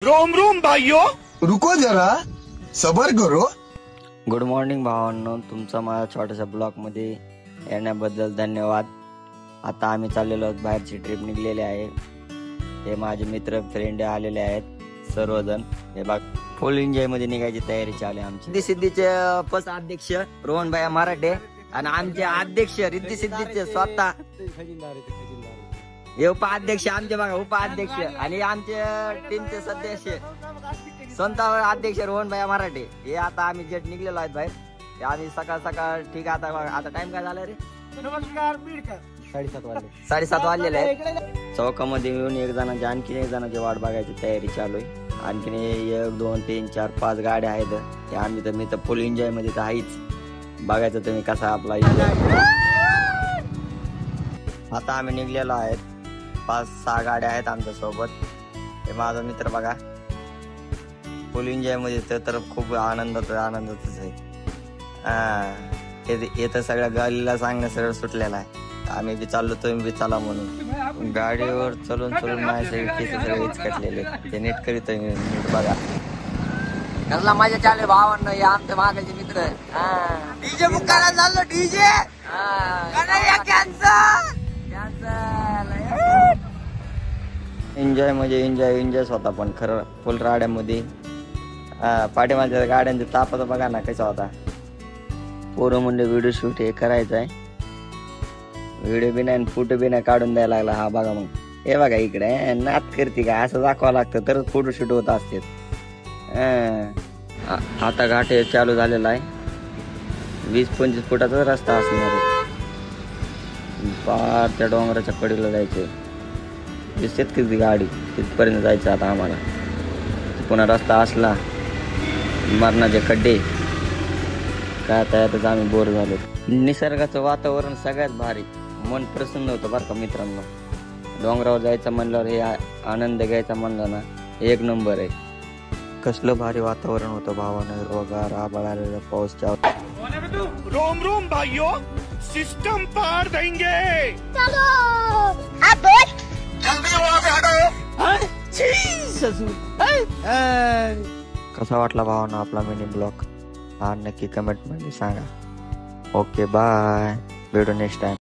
Rome Rome भाइयों, रुको जरा सबर करो. गुड मॉर्निंग भावांनो, तुमचा माझ्या छोट्याशा ब्लॉग मध्ये येण्याबद्दल धन्यवाद. आता आम्ही चाललेलो आहोत, बाहेरची ट्रिप निघलेली आहे. हे माझे मित्र फ्रेंड आलेले आहेत सर्वजण. हे बघ, फुल एन्जॉय मध्ये निघायची तयारी चालू आहे आमची. सिद्धीचे पस अध्यक्ष रोहन भाई मराठे आणि आमचे अध्यक्ष रिद्धी सिद्धीचे स्वतः हे उपाध्यक्ष, आमचे बघा उपाध्यक्ष आणि आमचे टीमचे सदस्य स्वतः अध्यक्ष रोहन भाई मराठे. हे आता आम्ही जेट निघलेलो आहेत बाहेर. हे आम्ही सकाळ सकाळ ठीक आहे. आता टाइम काय झाला रे? नमस्कार. 7:30 वाजलेले आहेत. चौकामध्ये येऊन आणखी एक जणांची वाट बघायची तयारी चालू आहे. आणखीन 1 2 3 4 5 गाड्या आहेत. ते आम्ही तर मी तर फुल एन्जॉय मध्ये तर आहेच. बघायचं तुम्ही कसा आपला एन्जॉय. आता आम्ही निघलेलो आहेत. 5-6 गाड्या आहेत आमच्या सोबत. हे माझा मित्र बघा फुल एन्जॉय मध्ये तर खूप आनंदातच आहे. हे तर सगळ्या गाडीला सांगणं सरळ सुटलेला आहे. आम्ही बी चाललो, तुम्ही बी चला म्हणून. गाडीवर चलून माझे सगळे विचकटलेले. ते नीट करीत नीट बघा कसला माझ्या चालले भावांना. हे आमच्या मागाचे मित्र डीजे बुक करायला चाललो. डीजे एन्जॉय म्हणजे एन्जॉय स्वतः पण खरं फुल राड्यामध्ये. पाठीमागच्या गाड्यांचा तापाचा बघा ना कसा होता. पोरं म्हणजे व्हिडिओ शूट हे करायचं आहे. व्हिडिओ बी नाही फोटो बी नाही काढून द्यायला लागला. हा बघा मग, हे बघा इकडे नाच करते का असं दाखवावं लागतं तरच फोटो शूट होत असते. आता घाट चालू झालेला आहे. 20-25 फुटाचा रस्ता असणार आहे. पार त्या डोंगराच्या कडेला जायचंय. दिसतेत किती गाडी तिथपर्यंत जायचं आता आम्हाला. पुन्हा रस्ता असला मरणाचे खड्डे काय त्यातच आम्ही बोर झालो. निसर्गाचं वातावरण सगळ्यात भारी. मन प्रसन्न होतं बरं का मित्रांनो. डोंगरावर जायचं म्हणल्यावर हे आनंद घ्यायचा म्हणलं ना, 1 नंबर आहे. कसलं भारी वातावरण होतं भावानं. रोगार आभाळ आलेलं, पाऊसच्या. रोम रोम भाइयों, सिस्टम पार देंगे. कसा वाटला भावानं आपला मिनी ब्लॉग? हा नक्की कमेंट मध्ये सांगा. ओके बाय, भेटू नेक्स्ट टाइम.